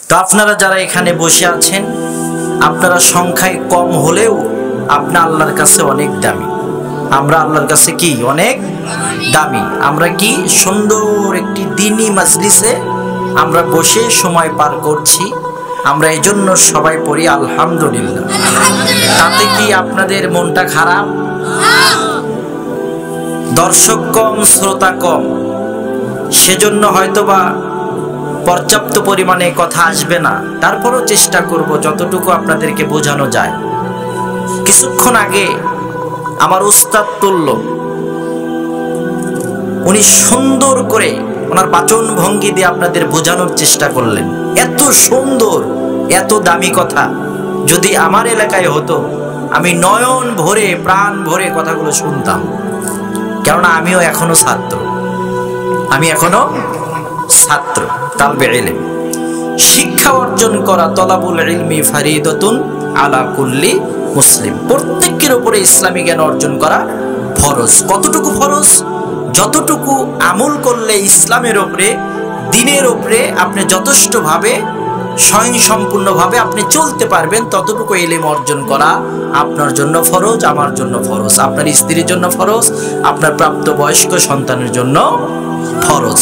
তো আপনারা যারা এখানে বসে আছেন, আপনারা সংখ্যায় কম হলেও আপনার আল্লাহর কাছে অনেক দামি। আমরা আল্লাহর কাছে কি অনেক দামি। আমরা কি সুন্দর একটি দ্বীনি মাজলিসে আমরা বসে সময় পার করছি। আমরা এই জন্য সবাই পড়ি আলহামদুলিল্লাহ। তাতে কি আপনাদের মনটা খারাপ? দর্শক কম, শ্রোতা কম, সেজন্য হয়তোবা পর্যাপ্ত পরিমাণে কথা আসবে না। তারপরও চেষ্টা করব যতটুকু আপনাদেরকে বোঝানো যায়। কিছুক্ষণ আগে আমার উস্তাদ তুল্য, উনি সুন্দর করে ওনার বাচন ভঙ্গি দিয়ে আপনাদের বোঝানোর চেষ্টা করলেন। এত সুন্দর, এত দামি কথা যদি আমার এলাকায় হতো, আমি নয়ন ভরে প্রাণ ভরে কথাগুলো শুনতাম। কেননা আমিও এখনো ছাত্র, তালবে ইলম। শিক্ষা অর্জন করা তলাবুল ইলমি ফারিদাতুন আলা কুল্লি মুসলিম। প্রত্যেকের উপরে ইসলামী জ্ঞান অর্জন করা ফরজ। কতটুকু ফরজ? যতটুকু আমল করলে ইসলামের উপরে, দ্বীনের উপরে আপনি যথেষ্টভাবে স্বয়ংসম্পূর্ণভাবে আপনি চলতে পারবেন, ততটুকু ইলম অর্জন করা আপনার জন্য ফরজ, আমার জন্য ফরজ, আপনার স্ত্রীর জন্য ফরজ, আপনার প্রাপ্তবয়স্ক সন্তানের জন্য ফরজ।